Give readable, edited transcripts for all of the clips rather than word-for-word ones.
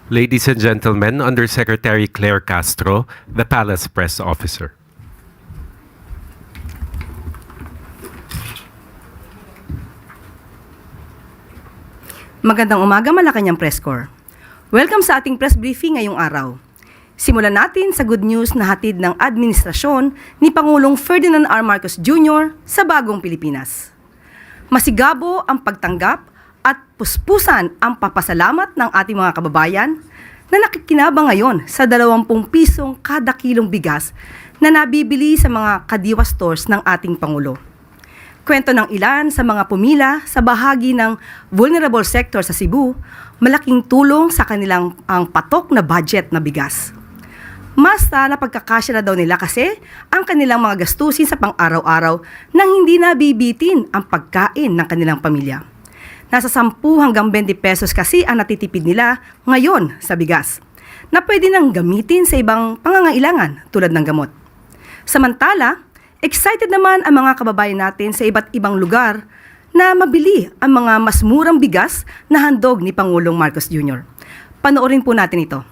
Ladies and gentlemen, Undersecretary Claire Castro, the Palace Press Officer. Magandang umaga, Malacanang Press Corps. Welcome sa ating press briefing ngayong araw. Simulan natin sa good news na hatid ng administrasyon ni Pangulong Ferdinand R. Marcos Jr. sa bagong Pilipinas. Masigabo ang pagtanggap at puspusan ang papasalamat ng ating mga kababayan na nakikinabang ngayon sa 20 pisong kada kilong bigas na nabibili sa mga kadiwa stores ng ating Pangulo. Kwento ng ilan sa mga pumila sa bahagi ng vulnerable sector sa Cebu, malaking tulong sa kanilang ang patok na budget na bigas. Mas napagkakasya na daw nila kasi ang kanilang mga gastusin sa pang-araw-araw nang hindi nabibitin ang pagkain ng kanilang pamilya. Nasa 10 hanggang 20 pesos kasi ang natitipid nila ngayon sa bigas, na pwede nang gamitin sa ibang pangangailangan tulad ng gamot. Samantala, excited naman ang mga kababayan natin sa iba't ibang lugar na mabili ang mga mas murang bigas na handog ni Pangulong Marcos Jr. Panoorin po natin ito.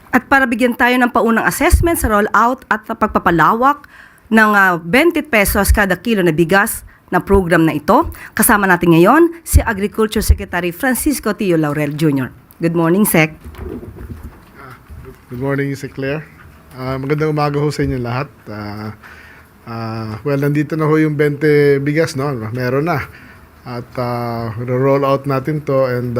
At para bigyan tayo ng paunang assessment sa rollout at pagpapalawak ng 20 pesos kada kilo na bigas na program na ito, kasama natin ngayon si Agriculture Secretary Francisco Tio Laurel Jr. Good morning, Sec. Good morning, Sec Claire. Magandang umaga ho sa inyo lahat. Well, nandito na ho yung 20 bigas, no? Meron na. At roll out natin to and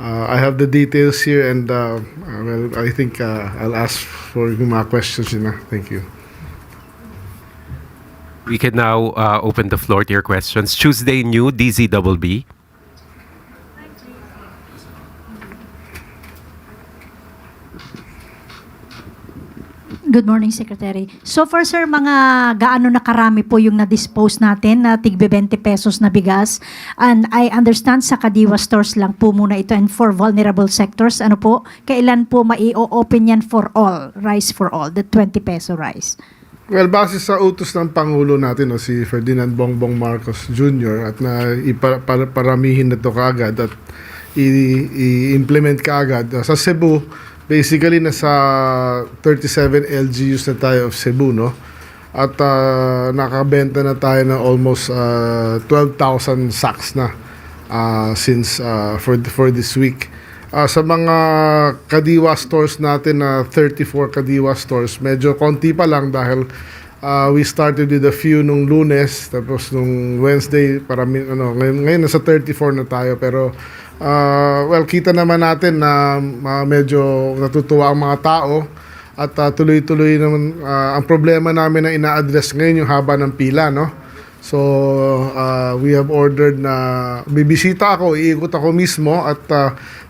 I have the details here and well, I think I'll ask for yung mga questions yun. Thank you. We can now open the floor to your questions. Tuesday New, DZBB. Good morning, Secretary. So far, sir, mga gaano na karami po yung na-dispose natin na tig 20 pesos na bigas? And I understand sa Kadiwa stores lang po muna ito and for vulnerable sectors, ano po, kailan po mai-open yan for all, rice for all, the 20 peso rice? Well, base sa utos ng Pangulo natin, no, si Ferdinand Bongbong Marcos Jr. at na paramihin na ito kaagad at i-implement kaagad. Sa Cebu, basically, nasa 37 LGUs na tayo of Cebu, no? At nakabenta na tayo ng almost 12,000 sacks na since for this week. Sa mga Kadiwa stores natin na 34 Kadiwa stores, medyo konti pa lang dahil we started with a few nung Lunes, tapos nung Wednesday, ngayon nasa 34 na tayo, pero well, kita naman natin na medyo natutuwa ang mga tao at tuloy-tuloy naman. Ang problema namin na ina-address ngayon yung haba ng pila, no? So, we have ordered na bibisita ako, iikot ako mismo at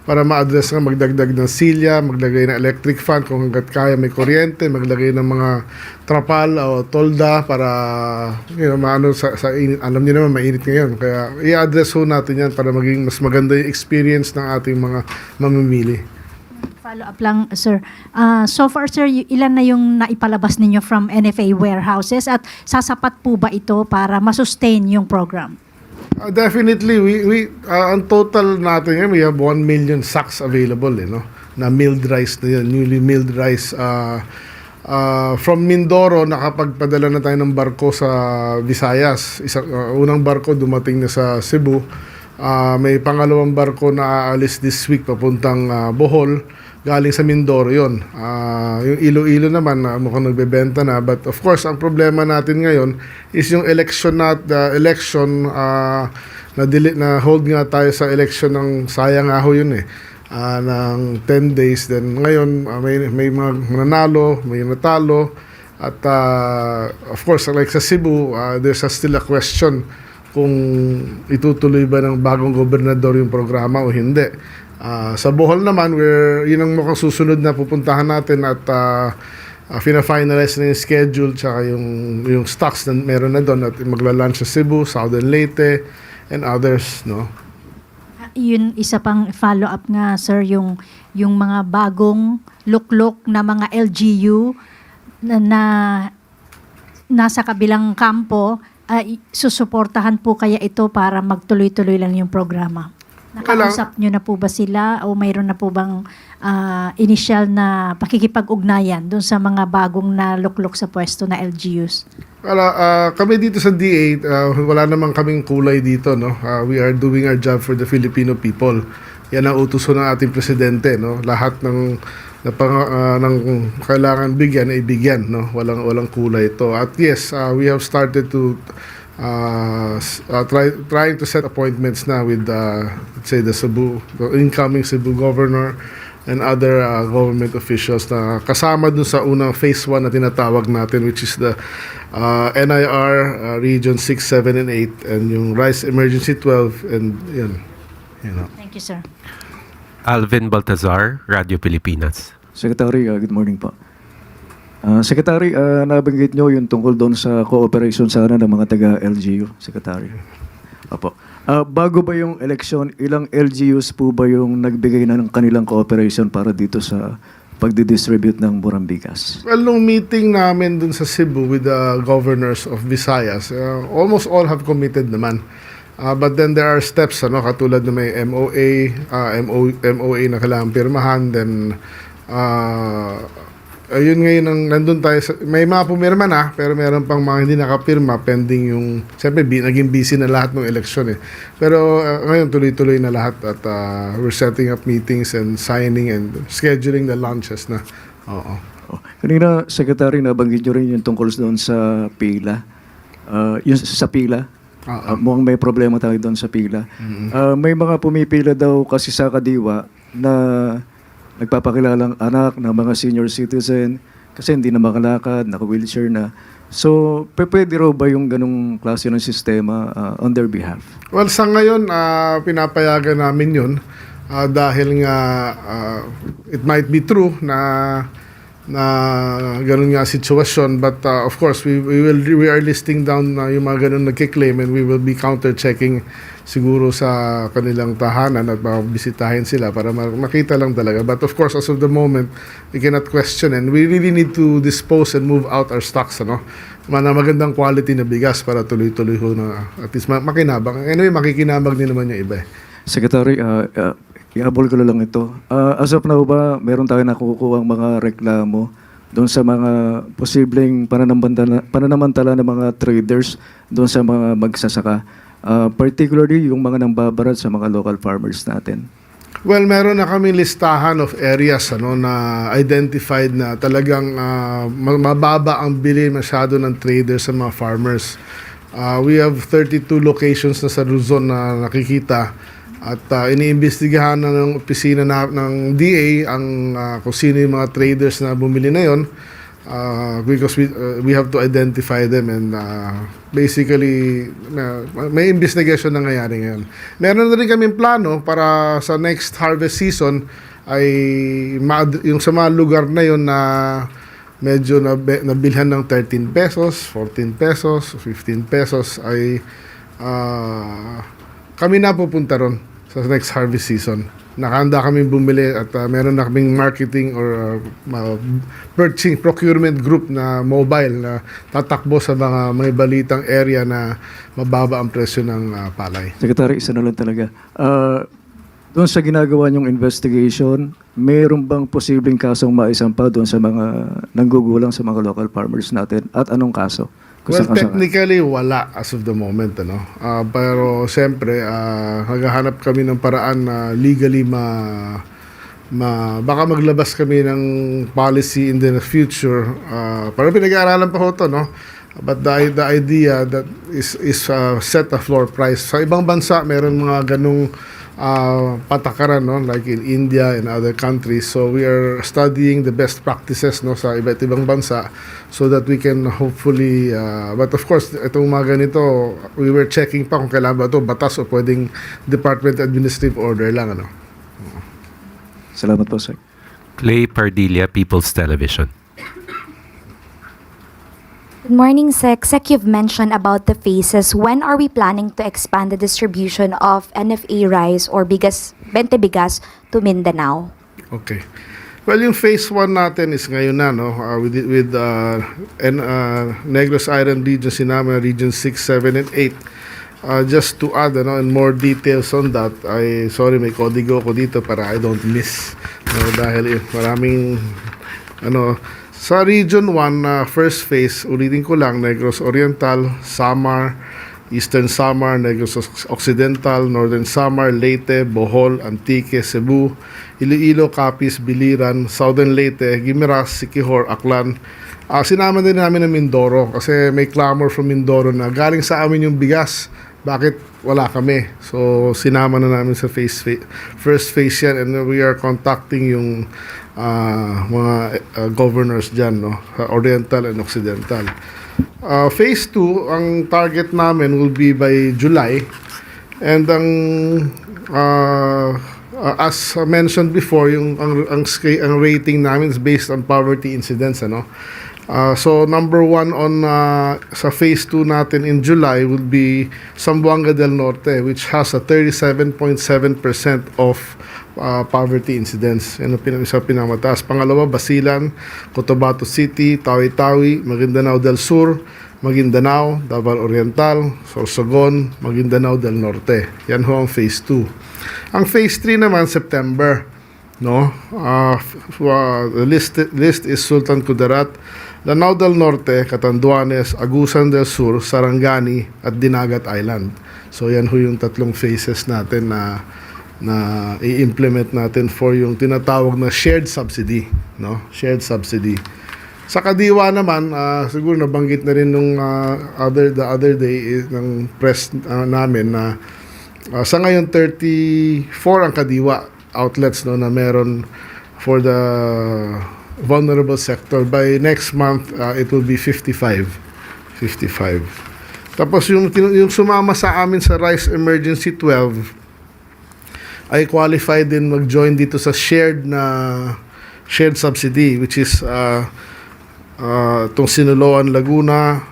para ma-address nga, magdagdag ng silya, maglagay ng electric fan kung hanggat kaya may kuryente, maglagay ng mga trapal o tolda para maano sa init. Alam niyo naman, mainit ngayon. Kaya i-address ho natin yan para maging mas maganda yung experience ng ating mga mamimili. Follow up lang, sir. So far, sir, ilan na yung naipalabas ninyo from NFA warehouses at sasapat po ba ito para masustain yung program? Definitely, we ang total natin ngayon, we have 1 million sacks available, no? Na milled rice na yan, newly milled rice. From Mindoro, nakapagpadala na tayo ng barko sa Visayas. Unang barko dumating na sa Cebu. May pangalawang barko na aalis this week papuntang Bohol. Galing sa Mindoro yun. Yung Iloilo naman, mukhang nagbebenta na. But of course, ang problema natin ngayon is yung election na hold nga tayo sa election ng sayang ho yun ng 10 days. Then ngayon, may mga nanalo, may natalo. At of course, like sa Cebu, there's still a question kung itutuloy ba ng bagong gobernador yung programa o hindi. Sa Bohol naman, yun ang mukhang susunod na pupuntahan natin at fina-finalize na yung schedule tsaka yung stocks na meron na doon at magla-launch sa Cebu, Southern Leyte, and others, no? Yun, isa pang follow-up nga, sir, yung mga bagong luklok na mga LGU na nasa kabilang kampo, susuportahan po kaya ito para magtuloy-tuloy lang yung programa? Nakausap nyo na po ba sila o mayroon na po bang initial na pakikipag-ugnayan doon sa mga bagong naluklok sa pwesto na LGUs? Kami dito sa DA, wala namang kaming kulay dito, no? We are doing our job for the Filipino people. Yan ang utusan ng ating presidente, no? Lahat ng kailangan bigyan ay bigyan, no? Walang kulay ito. At yes, we have started to trying to set appointments na with let's say the incoming Cebu governor and other government officials na kasama dun sa unang phase 1 na tinatawag natin, which is the NIR region 6, 7 and 8 and yung Rice Emergency 12 and yun. Thank you, sir. Alvin Baltazar, Radio Pilipinas. Secretary, good morning po. Secretary, nabanggit nyo yung tungkol doon sa cooperation sana ng mga taga-LGU, Secretary. Opo. Bago ba yung election, ilang LGUs po ba yung nagbigay na ng kanilang cooperation para dito sa pagdidistribute ng burang bigas? Well, nung meeting namin dun sa Cebu with the governors of Visayas, almost all have committed naman. But then there are steps, katulad na may MOA na kailangan pirmahan, then ayun ngayon ang nandun tayo may mga pumirma na pero meron pang mga hindi nakapirma pending yung siyempre naging busy na lahat ng eleksyon pero ngayon tuloy-tuloy na lahat at we're setting up meetings and signing and scheduling the launches na. Oo. Kanina, Secretary, nabanggit nyo rin yung tungkol doon sa pila. Yung sa pila. Mukhang may problema tayo doon sa pila. May mga pumipila daw kasi sa Kadiwa na nagpapakilalang anak ng mga senior citizen kasi hindi na makalakad, naka-wheelchair na. So, pwede raw ba yung ganong klase ng sistema on their behalf? Well, sa ngayon, pinapayagan namin yun dahil nga it might be true na ganun nga sitwasyon, but of course we are listing down yung mga ganun nagkiklaim and we will be counter-checking siguro sa kanilang tahanan at bisitahin sila para makita lang talaga. But of course, as of the moment, we cannot question and we really need to dispose and move out our stocks, magandang quality na bigas para tuloy-tuloy ho na at least makinabang. Anyway, makikinabang din naman yung iba. Secretary, ihabol ko lang ito. As of now ba, meron tayo nakukuha ang mga reklamo doon sa mga posibleng pananamantala ng mga traders doon sa mga magsasaka? Particularly yung mga nangbabarat sa mga local farmers natin. Well, meron na kami listahan of areas na identified na talagang mababa ang bili masyado ng traders sa mga farmers. We have 32 locations na sa Luzon na nakikita at iniimbestigahan na ng opisina ng DA ang kung sino yung mga traders na bumili na yon. Because we have to identify them and basically may investigation na nangyayari ngayon. Meron na rin kaming plano para sa next harvest season ay yung sa mga lugar na yon na medyo nabilhan ng 13 pesos, 14 pesos, 15 pesos ay kami na pupunta ron sa next harvest season. Nakahanda kami bumili at meron na kaming marketing or purchasing procurement group na mobile na tatakbo sa mga may balitang area na mababa ang presyo ng palay. Secretary, isa na lang talaga. Doon sa ginagawa niyong investigation, mayroon bang posibleng kasong maisampa doon sa mga nanggugulang sa mga local farmers natin? At anong kaso? Well, technically, wala as of the moment. Pero siyempre, naghahanap kami ng paraan na legally baka maglabas kami ng policy in the future. Parang pinag-aaralan pa ho ito, But the idea that is set a floor price. Sa ibang bansa, meron mga ganung patakaran, like in India and other countries. So we are studying the best practices sa iba't ibang bansa so that we can hopefully but of course itong mga ganito we were checking pa kung kailangan ba ito batas o pwedeng department administrative order lang. Salamat po, sir. Clay Pardilla, People's Television. Good morning, Sec. Sec, you've mentioned about the phases. When are we planning to expand the distribution of NFA rice or bigas, Bente Bigas to Mindanao? Okay. Well, yung phase 1 natin is ngayon na, no? With Negros Island region, sinama region 6, 7, and 8. Just to add, and more details on that, sorry, may kodigo ko dito para I don't miss. No, dahil maraming, sa region 1, first phase, ulitin ko lang, Negros Oriental, Samar, Eastern Samar, Negros Occidental, Northern Samar, Leyte, Bohol, Antique, Cebu, Iloilo, Capiz, Biliran, Southern Leyte, Guimaras, Siquijor, Aklan. Sinama din namin ng Mindoro kasi may clamor from Mindoro na galing sa amin yung bigas. Bakit wala kami? So, sinama na namin sa first phase yan, and we are contacting yung mga governors dyan, no? Oriental and Occidental. Phase 2, ang target namin will be by July. And as mentioned before, ang rating namin is based on poverty incidence, so number 1 sa phase 2 natin in July will be Zamboanga del Norte, which has a 37.7% of poverty incidence. Yan ang isa pinamataas. Pangalawa, Basilan, Cotabato City, Tawi-Tawi, Maguindanao del Sur, Maguindanao, Davao Oriental, Sorsogon, Maguindanao del Norte. Yan ho ang phase 2. Ang phase 3 naman, September. No? The list is Sultan Kudarat, Lanao del Norte, Catanduanes, Agusan del Sur, Sarangani, at Dinagat Island. So yan ho yung tatlong phases natin na i-implement natin for yung tinatawag na shared subsidy, no? Shared subsidy. Sa Kadiwa naman, siguro nabanggit na rin nung the other day ng press namin na sa ngayon 34 ang Kadiwa outlets, no, na meron for the vulnerable sector. By next month, it will be 55. Tapos yung sumama sa amin sa Rice Emergency 12 ay qualified din mag-join dito sa shared subsidy, which is itong Sinuloan, Laguna,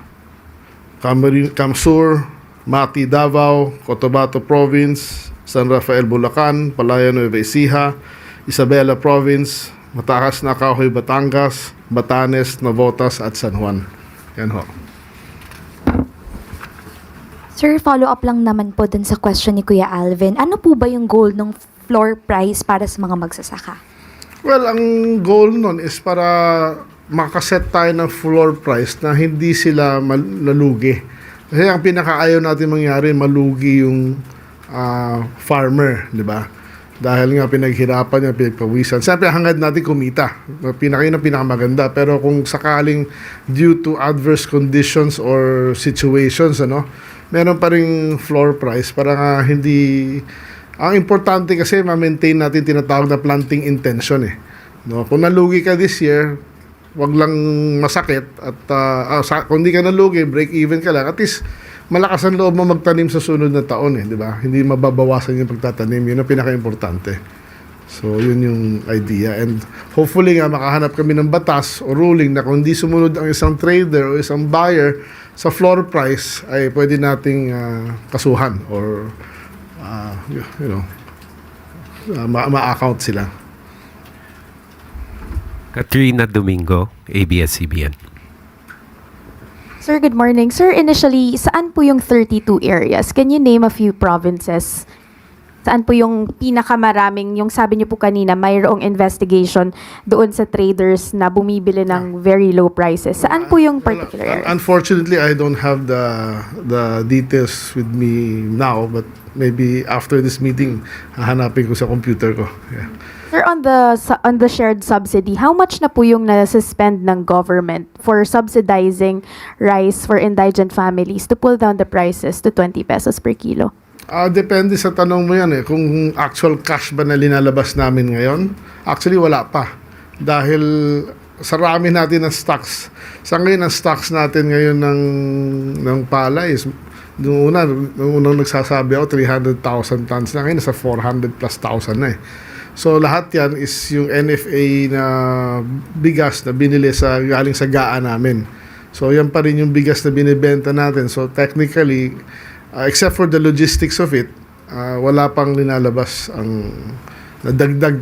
Camsur, Mati, Davao, Cotabato Province, San Rafael, Bulacan, Palayan, Nueva Ecija, Isabela Province, Mataas na Kahoy, Batangas, Batanes, Navotas, at San Juan. Yan ho. Sir, follow-up lang naman po dun sa question ni Kuya Alvin. Ano po ba yung goal ng floor price para sa mga magsasaka? Well, ang goal nun is para makaset tayo ng floor price na hindi sila nalugi. Kasi ang pinakaayaw natin mangyari, malugi yung farmer, di ba? Dahil nga pinaghirapan niya, pinagpawisan. Siyempre, hangad natin kumita. Yun ang pinakamaganda. Pero kung sakaling due to adverse conditions or situations, meron pa ring floor price para nga hindi... Ang importante kasi ma-maintain natin tinatawag na planting intention eh. No? Kung nalugi ka this year, wag lang masakit at kung hindi ka nalugi, break even ka lang. At least malakas ang loob mo magtanim sa sunod na taon eh, di ba? Hindi mababawasan yung pagtatanim. Yun ang pinaka-importante. So, yun yung idea. And hopefully nga makahanap kami ng batas o ruling na kung hindi sumunod ang isang trader o isang buyer sa floor price ay pwede nating kasuhan or ma-account sila. Katrina Domingo, ABS-CBN. Sir, good morning. Sir, initially, saan po yung 32 areas? Can you name a few provinces? Saan po yung pinakamaraming, yung sabi niyo po kanina, mayroong investigation doon sa traders na bumibili ng very low prices. Saan po yung particular areas? Unfortunately, I don't have the details with me now, but maybe after this meeting, hahanapin ko sa computer ko. Yeah. Sir, on the shared subsidy, how much na po yung na-suspend ng government for subsidizing rice for indigent families to pull down the prices to 20 pesos per kilo? Depende sa tanong mo yan eh. Kung actual cash ba na linalabas namin ngayon? Actually, wala pa. Dahil sarami natin ng stocks. Sa ngayon, ang stocks natin ngayon ng palay is nung unang nagsasabi ako, 300,000 tons na. Ngayon, nasa 400 plus thousand na eh. So, lahat yan is yung NFA na bigas na binili galing sa GAA namin. So, yan pa rin yung bigas na binibenta natin. So, technically, except for the logistics of it, wala pang linalabas ang nadagdag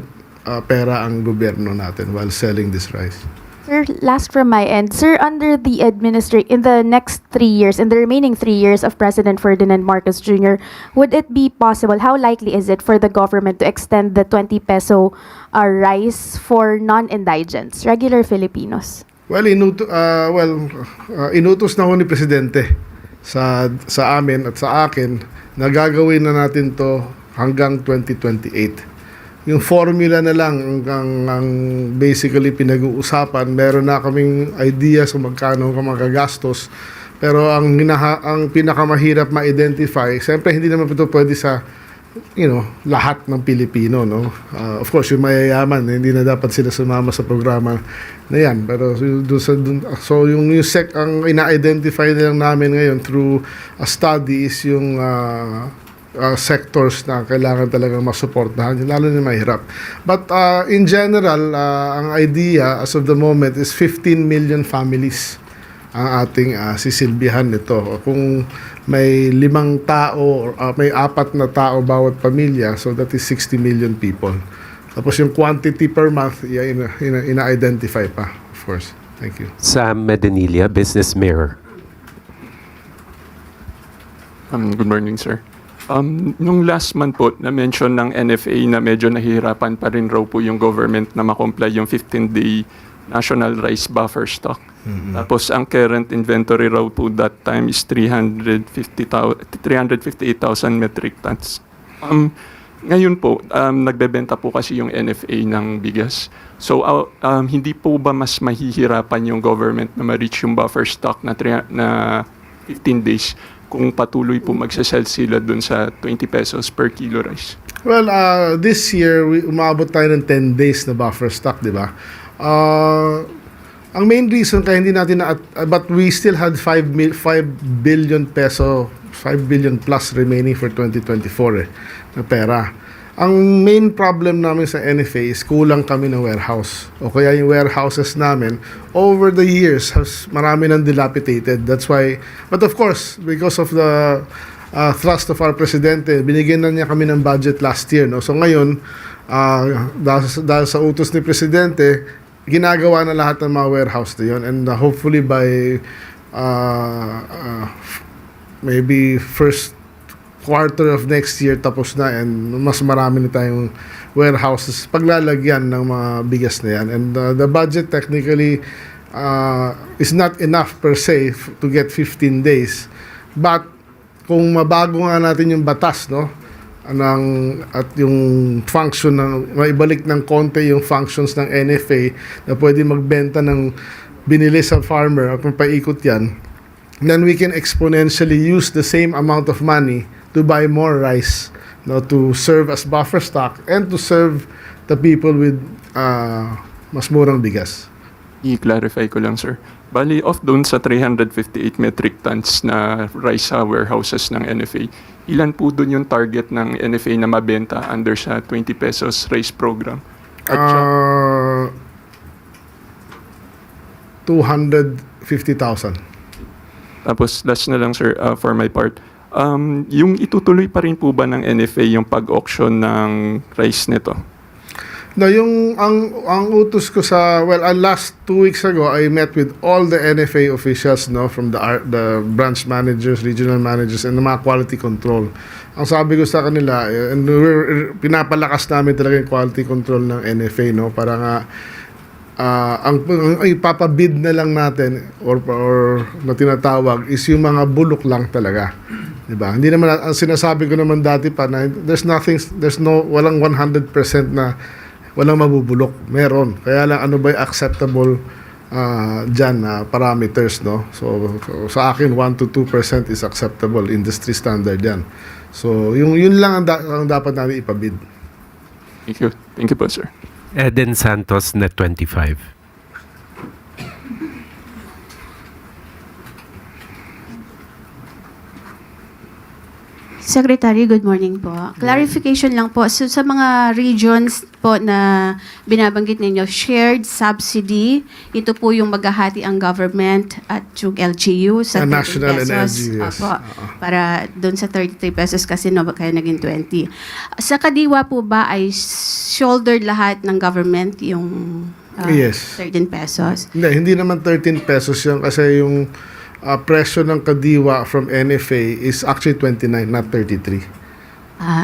pera ang gobyerno natin while selling this rice. Sir, last from my end. Sir, under the in the next 3 years, in the remaining 3 years of President Ferdinand Marcos Jr., would it be possible, how likely is it for the government to extend the 20 peso rice for non-indigents, regular Filipinos? Well, inutos na ho ni Presidente sa amin at sa akin na gagawin na natin to hanggang 2028. Yung formula na lang ang basically pinag-uusapan. Meron na kaming idea sa magkano ang magagastos. Pero ang pinakamahirap ma-identify, siyempre hindi naman ito pwede sa lahat ng Pilipino, no? Of course, yung mayayaman, hindi na dapat sila sumama sa programa na yan. Pero ang ina-identify na lang namin ngayon through a study is yung sectors na kailangan talagang masuportahan, lalo na mahirap. But in general, ang idea as of the moment is 15 million families ang ating sisilbihan nito. Kung may 5 tao, may 4 na tao bawat pamilya, so that is 60 million people. Tapos yung quantity per month, ina-identify pa, of course. Thank you. Sam Medinilla, Business Mirror. Good morning, sir. Nung last month po, na-mention ng NFA na medyo nahihirapan pa rin raw po yung government na makomply yung 15-day national rice buffer stock. Tapos ang current inventory raw po that time is 358,000 metric tons. Ngayon po, nagbebenta po kasi yung NFA ng bigas. So hindi po ba mas mahihirapan yung government na ma-reach yung buffer stock na 15 days kung patuloy po magsasell sila dun sa 20 pesos per kilo rice? Well, this year, umabot tayo ng 10 days na buffer stock, di ba? Ang main reason kaya hindi natin but we still had 5 billion peso, 5 billion plus remaining for 2024 na pera. Ang main problem namin sa NFA is kulang kami ng warehouse. O kaya yung warehouses namin, over the years, marami nang dilapidated. That's why, but of course, because of the thrust of our Presidente, binigyan na niya kami ng budget last year. No? So ngayon, dahil sa utos ni Presidente, ginagawa na lahat ng mga warehouse na yun. And hopefully by maybe first quarter of next year tapos na and mas marami na tayong warehouses paglalagyan ng mga bigas na yan. And the budget technically is not enough per se to get 15 days. But kung mabago nga natin yung batas, no, at yung function ng maibalik ng konti yung functions ng NFA na pwede magbenta ng binili sa farmer at paikot yan, then we can exponentially use the same amount of money to buy more rice, no, to serve as buffer stock and to serve the people with mas murang bigas. I-clarify ko lang, sir. Bali, off doon sa 358 metric tons na rice sa warehouses ng NFA, ilan po doon yung target ng NFA na mabenta under sa 20 pesos rice program? At 250,000. tapos last na lang, sir, for my part. Yung itutuloy pa rin po ba ng NFA yung pag-auction ng rice nito? No, ang utos ko last 2 weeks ago, I met with all the NFA officials, no, from the branch managers, regional managers, and the mga quality control. Ang sabi ko sa kanila, and pinapalakas namin talaga yung quality control ng NFA, no, para nga ang ipapabid na lang natin or na tinatawag is yung mga bulok lang talaga. Diba? Hindi naman ang sinasabi ko naman dati pa na walang 100% na walang mabubulok. Meron. Kaya lang ano ba yung acceptable dyan na parameters, no? So sa akin 1 to 2% is acceptable, industry standard yan. So yun lang ang dapat natin ipabid. Thank you. Thank you po, sir. Eden Santos, Net 25. Secretary, good morning po. Clarification lang po. So, sa mga regions po na binabanggit ninyo, shared subsidy, ito po yung maghahati ang government at yung LGU sa 30 National and pesos. LGU, yes. Opo, para doon sa 33 pesos kasi no, kaya naging 20. Sa Kadiwa po ba ay shouldered lahat ng government yung Yes. 13 pesos? Hindi naman 13 pesos yun kasi yung presyo ng Kadiwa from NFA is actually 29, not 33.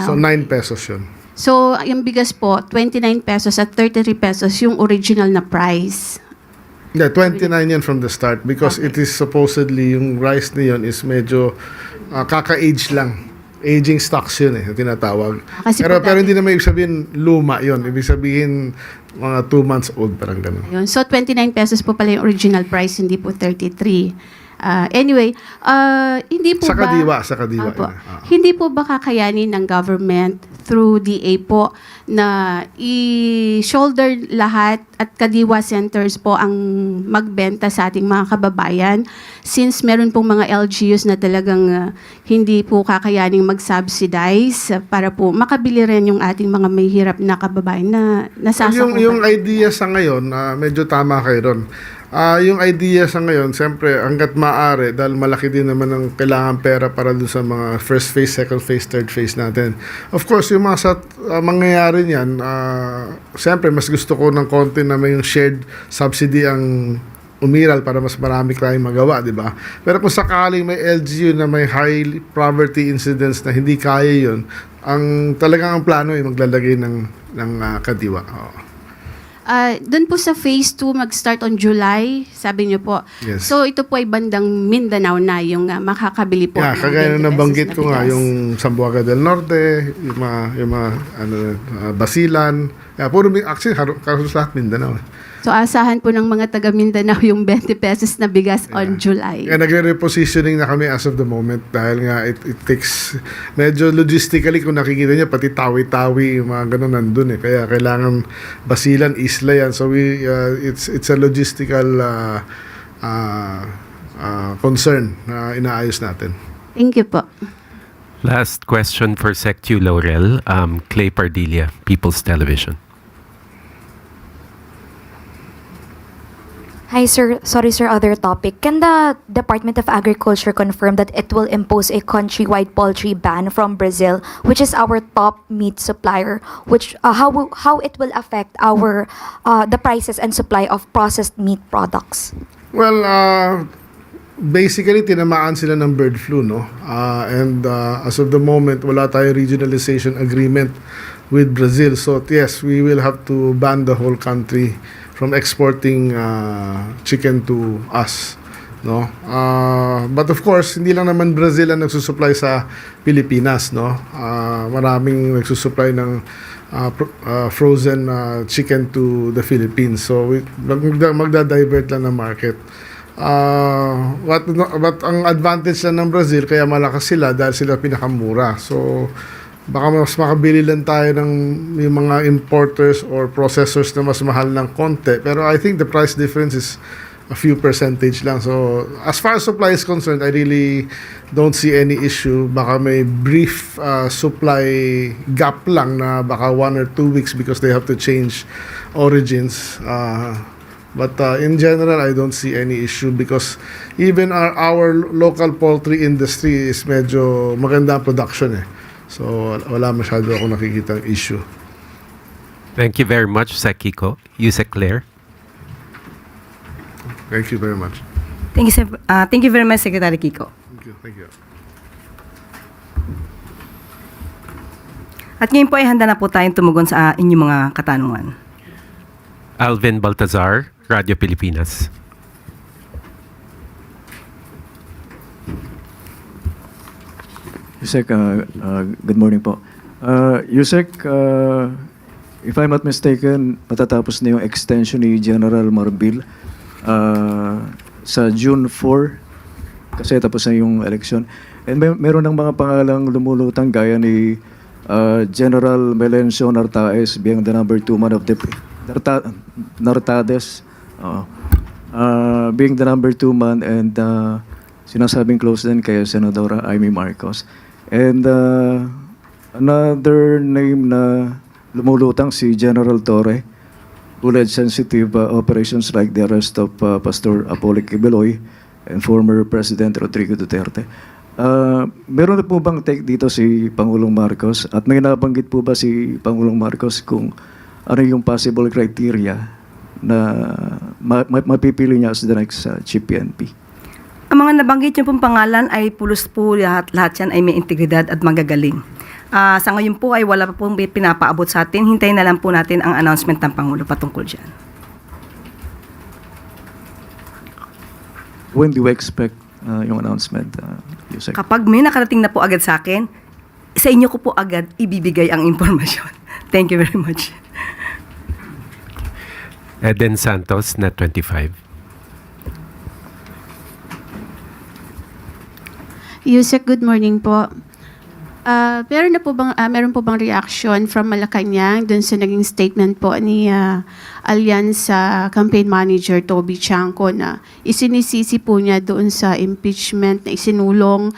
So 9 pesos yun. So, yung bigas po, 29 pesos at 33 pesos yung original na price. Yeah, 29 yan from the start because it is supposedly yung rice na yun is medyo kaka-age lang. Aging stocks yun tinatawag. Kasi Pero po dati- hindi naman ibig sabihin luma yun. Ibig sabihin mga 2 months old, parang ganun. Ayun. So, 29 pesos po pala yung original price, hindi po 33. Anyway, hindi po Sa ba... Kadiwa. Opo. yun. Hindi po ba kakayanin ng government through DA po na i-shoulder lahat at Kadiwa centers po ang magbenta sa ating mga kababayan since meron pong mga LGUs na talagang hindi po kakayaning mag-subsidize para po makabili rin yung ating mga may hirap na kababayan na nasasakupan. Yung idea sa ngayon, medyo tama kayo ron. Yung idea sa ngayon, siyempre, hanggat maaari, dahil malaki din naman ang kailangan pera para dun sa mga first phase, second phase, third phase natin. Of course, yung mga mangyayari niyan, siyempre, mas gusto ko ng konti na may yung shared subsidy ang umiral para mas marami tayong magawa, di ba? Pero kung sakaling may LGU na may high poverty incidence na hindi kaya yun, talagang ang plano ay maglalagay ng Kadiwa. Oo. Doon po sa phase 2, mag-start on July, sabi niyo po. Yes. So, ito po ay bandang Mindanao na yung makakabili po. Yeah, ng kagaya 20 na nabanggit pesos ko na nga, bigas. yung Zamboanga del Norte, yung mga Basilan. Puro, actually, karos lahat Mindanao. So, asahan po ng mga taga Mindanao yung 20 pesos na bigas on July. Kaya nagre-repositioning na kami as of the moment dahil nga it takes, medyo logistically kung nakikita niya, pati tawi-tawi, yung mga ganun nandun Kaya kailangan Basilan, Isla yan. So it's a logistical concern na inaayos natin. Thank you po. Last question for Sec2 Laurel, Clay Pardilla, People's Television. Hi, sir. Sorry, sir. Other topic. Can the Department of Agriculture confirm that it will impose a countrywide poultry ban from Brazil, which is our top meat supplier? Which how it will affect our the prices and supply of processed meat products? Well, basically, tinamaan sila ng bird flu, no? And as of the moment, wala tayong regionalization agreement with Brazil. So, yes, we will have to ban the whole country from exporting chicken to us, no? But of course, hindi lang naman Brazil ang nagsusupply sa Pilipinas, no? Maraming nagsusupply ng frozen chicken to the Philippines. So, magda-divert lang ng market. But ang advantage lang ng Brazil, kaya malakas sila dahil sila pinakamura. So, baka mas makabili lang tayo ng yung mga importers or processors na mas mahal ng konti. Pero I think the price difference is a few percentage lang. So, as far as supply is concerned, I really don't see any issue. Baka may brief supply gap lang na baka 1 or 2 weeks because they have to change origins. But in general, I don't see any issue because even our local poultry industry is medyo maganda ang production So, wala masyado ako nakikita issue. Thank you very much, Sec Kiko. Yusek Claire. Thank you very much. Thank you very much, Secretary Kiko. Thank you. At ngayon po ay handa na po tayong tumugon sa inyong mga katanungan. Alvin Baltazar, Radio Pilipinas. Yusek, good morning po. Yusek, if I'm not mistaken, matatapos na yung extension ni General Marbil sa June 4 kasi tapos na yung election. And meron ng mga pangalang lumulutang gaya ni General Melencio Nartaes being the number 2 man of the Nartades being the number 2 man and sinasabing close din kay Senadora Amy Marcos. And another name na lumulutang si General Torre, who led sensitive operations like the arrest of Pastor Apollo Kibeloy and former President Rodrigo Duterte. Meron na po bang take dito si Pangulong Marcos? At may nabanggit po ba si Pangulong Marcos kung ano yung possible criteria na mapipili niya as the next chief PNP? Ang mga nabanggit niyo pong pangalan ay pulos po lahat yan ay may integridad at magagaling. Sa ngayon po ay wala pa pong pinapaabot sa atin. Hintayin na lang po natin ang announcement ng Pangulo patungkol dyan. When do you expect yung announcement, Yusek? Kapag may nakarating na po agad sa akin, sa inyo ko po agad ibibigay ang impormasyon. Thank you very much. Eden Santos, Net 25. Yusek, good morning po. Meron po bang reaction from Malacanang dun sa naging statement po ni Allianza Campaign Manager Toby Chanco na isinisisi po niya doon sa impeachment na isinulong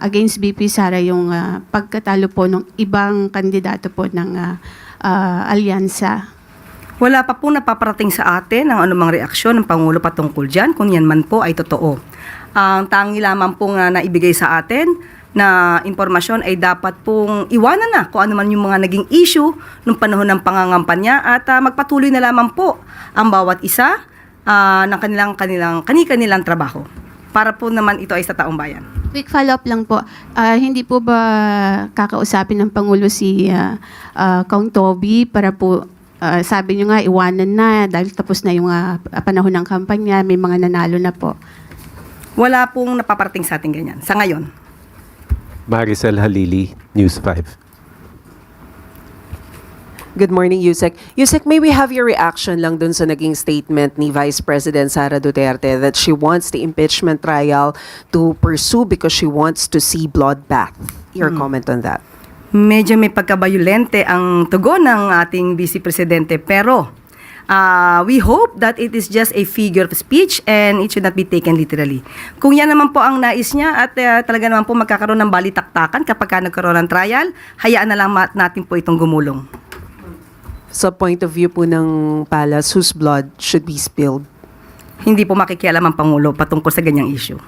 against BP Sara yung pagkatalo po ng ibang kandidato po ng Allianza? Wala pa po napaparating sa atin ang anumang reaksyon ng Pangulo patungkol dyan, kung yan man po ay totoo. Ang tangi lamang pong naibigay sa atin na impormasyon ay dapat pong iwanan na kung ano man yung mga naging issue nung panahon ng pangangampanya at magpatuloy na lamang po ang bawat isa ng kanilang trabaho para po naman ito ay sa taong bayan. Quick follow-up lang po. Hindi po ba kakausapin ng Pangulo si Kong Toby para po sabi niyo nga iwanan na dahil tapos na yung panahon ng kampanya, may mga nanalo na po? Wala pong napaparating sa atin ganyan sa ngayon. Maricel Halili, News 5. Good morning, Yusek. Yusek, may we have your reaction lang dun sa naging statement ni Vice President Sara Duterte that she wants the impeachment trial to pursue because she wants to see bloodbath. Your comment on that? Medyo may pagkabayolente ang tugon ng ating Vice Presidente pero we hope that it is just a figure of speech and it should not be taken literally. Kung yan naman po ang nais niya at talaga naman po magkakaroon ng balitaktakan kapag ka nagkaroon ng trial, hayaan na lang natin po itong gumulong. Sa point of view po ng Palace, whose blood should be spilled? Hindi po makikialam ang Pangulo patungkol sa ganyang issue.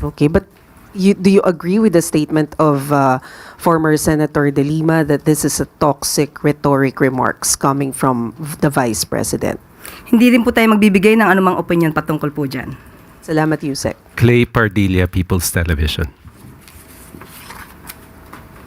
Okay, but do you agree with the statement of former Senator De Lima that this is a toxic rhetoric remarks coming from the Vice President? Hindi rin po tayo magbibigay ng anumang opinion patungkol po dyan. Salamat, Yusek. Clay Pardilla, People's Television.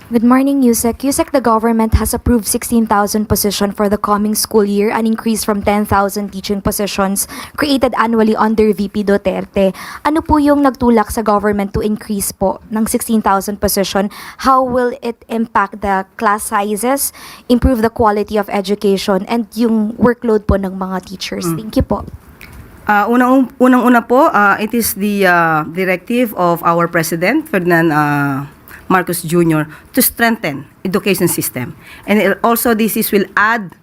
Good morning, Yusek. Yusek, the government has approved 16,000 positions for the coming school year, an increase from 10,000 teaching positions created annually under VP Duterte. Ano po yung nagtulak sa government to increase po ng 16,000 position? How will it impact the class sizes, improve the quality of education, and yung workload po ng mga teachers? Thank you po. Unang-una po, it is the directive of our President, Ferdinand Marcos Jr. to strengthen education system. And also this will add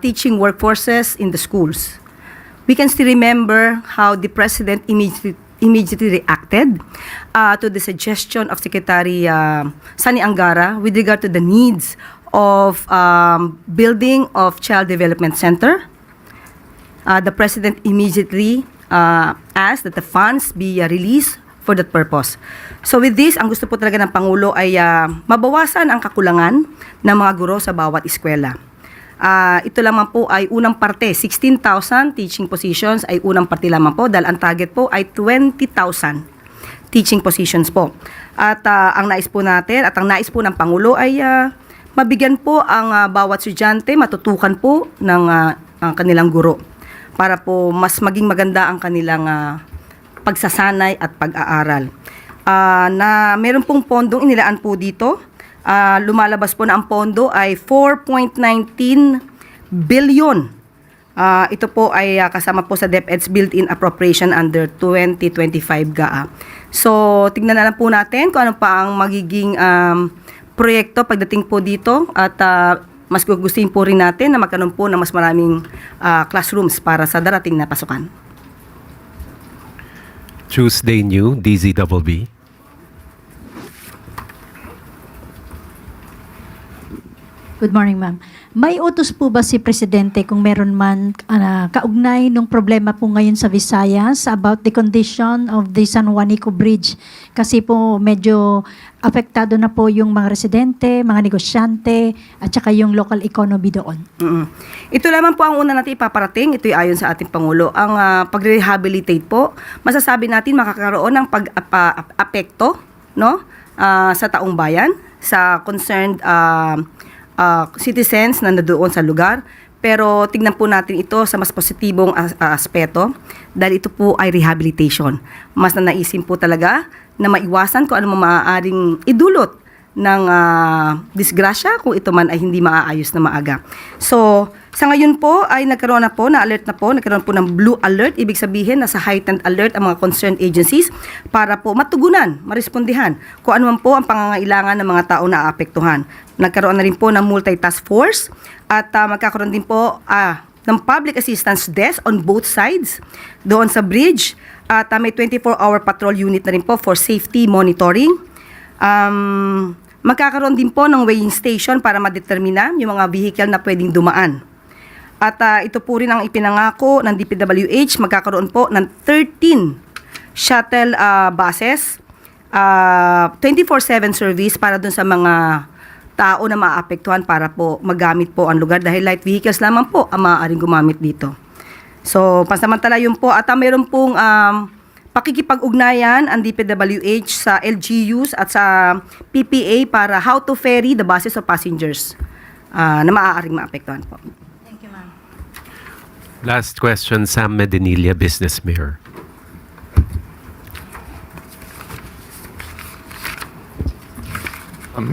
teaching workforces in the schools. We can still remember how the President immediately reacted to the suggestion of Secretary Sani Angara with regard to the needs of building of Child Development Center. The President immediately asked that the funds be released for that purpose. So with this, ang gusto po talaga ng Pangulo ay mabawasan ang kakulangan ng mga guro sa bawat eskwela. Ito lamang po ay unang parte, 16,000 teaching positions ay unang parte lamang po dahil ang target po ay 20,000 teaching positions po. At ang nais po natin at ang nais po ng Pangulo ay mabigyan po ang bawat estudyante, matutukan po ng ang kanilang guro para po mas maging maganda ang kanilang pagsasanay at pag-aaral. Na meron pong pondong inilaan po dito. Lumalabas po na ang pondo ay 4.19 billion. Ito po ay kasama po sa DepEd's built-in appropriation under 2025 GAA. So, tignan na lang po natin kung ano pa ang magiging proyekto pagdating po dito at mas gugustuhin po rin natin na magkaroon po ng mas maraming classrooms para sa darating na pasukan. Tuesday New, DZBB. Good morning, ma'am. May utos po ba si Presidente kung meron man kaugnay nung problema po ngayon sa Visayas about the condition of the San Juanico Bridge? Kasi po medyo apektado na po yung mga residente, mga negosyante, at saka yung local economy doon. Ito lamang po ang una natin ipaparating. Ito'y ayon sa ating Pangulo. Ang pag-rehabilitate po, masasabi natin makakaroon ng pag-apekto, no? Sa taong bayan, sa concerned citizens na nandoon sa lugar. Pero tingnan po natin ito sa mas positibong aspeto dahil ito po ay rehabilitation. Mas nanaisin po talaga na maiwasan kung ano maaaring idulot ng disgrasya kung ito man ay hindi maaayos na maaga. So, sa ngayon po ay nagkaroon ng blue alert. Ibig sabihin na sa heightened alert ang mga concerned agencies para po matugunan, marespondihan kung ano man po ang pangangailangan ng mga tao na aapektuhan. Nagkaroon na rin po ng multi-task force at magkakaroon din po ng public assistance desk on both sides doon sa bridge at may 24-hour patrol unit na rin po for safety monitoring. Magkakaroon din po ng weighing station para madetermina yung mga vehicle na pwedeng dumaan. At ito po rin ang ipinangako ng DPWH, magkakaroon po ng 13 shuttle buses, 24/7 service para dun sa mga tao na maapektuhan para po magamit po ang lugar dahil light vehicles lamang po ang maaaring gumamit dito. So, pansamantala yun po at mayroon pong pakikipag-ugnayan ang DPWH sa LGUs at sa PPA para how to ferry the buses of passengers na maaaring maapektuhan po. Last question, Sam Medinilla, Business Mirror.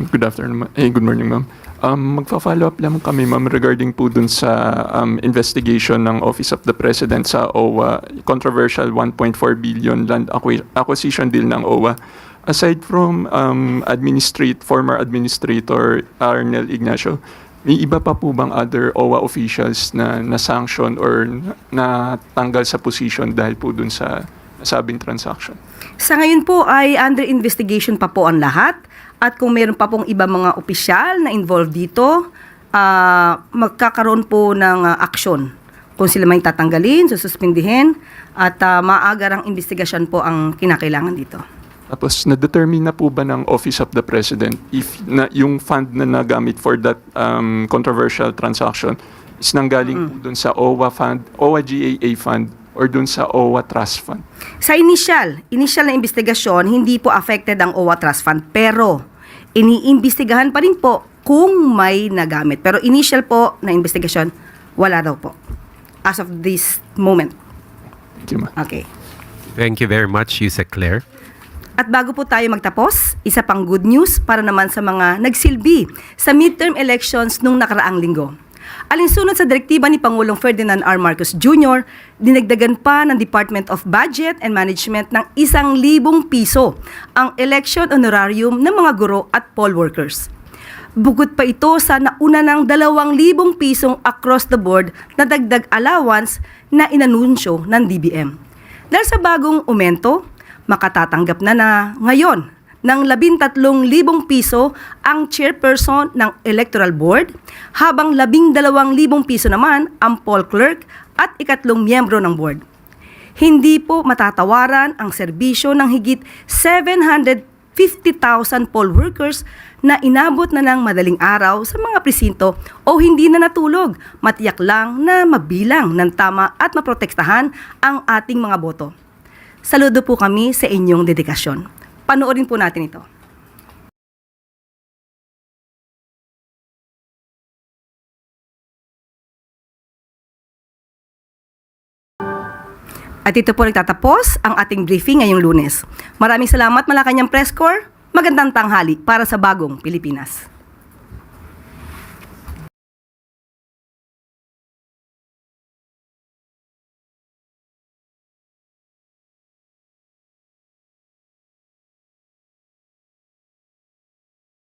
Good afternoon, good morning, ma'am. Magfa-follow up lang kami, ma'am, regarding po dun sa investigation ng Office of the President sa OWA, controversial 1.4 billion land acquisition deal ng OWA. Aside from former administrator Arnel Ignacio, may iba pa po bang other OWA officials na na-sanction or natanggal sa position dahil po dun sa nasabing transaction? Sa ngayon po ay under investigation pa po ang lahat at kung meron pa pong iba mga opisyal na involved dito, magkakaroon po ng aksyon. Kung sila may tatanggalin, sususpindihin at maagarang investigasyon po ang kinakailangan dito. Tapos, na-determine na po ba ng Office of the President if yung fund na nagamit for that controversial transaction is nanggaling po dun sa OWA fund, OWA GAA fund, or dun sa OWA Trust Fund? Sa initial na investigasyon, hindi po affected ang OWA Trust Fund, pero iniimbestigahan pa rin po kung may nagamit. Pero initial po na investigasyon, wala daw po. As of this moment. Thank you, ma'am. Okay. Thank you very much, Yusek Claire. At bago po tayo magtapos, isa pang good news para naman sa mga nagsilbi sa midterm elections nung nakaraang linggo. Alinsunod sa direktiba ni Pangulong Ferdinand R. Marcos Jr., dinagdagan pa ng Department of Budget and Management ng 1,000 piso ang election honorarium ng mga guro at poll workers. Bukod pa ito sa nauna ng 2,000 pisong across the board na dagdag allowance na inanunsyo ng DBM. Dahil sa bagong aumento, makatatanggap na ngayon ng 13,000 piso ang chairperson ng Electoral Board, habang 12,000 piso naman ang poll clerk at ikatlong miyembro ng board. Hindi po matatawaran ang serbisyo ng higit 750,000 poll workers na inabot na ng madaling araw sa mga presinto o hindi na natulog, matiyak lang na mabilang ng tama at maprotektahan ang ating mga boto. Saludo po kami sa inyong dedikasyon. Panoorin po natin ito. At ito po nagtatapos ang ating briefing ngayong Lunes. Maraming salamat Malacanang Press Corps. Magandang tanghali para sa bagong Pilipinas.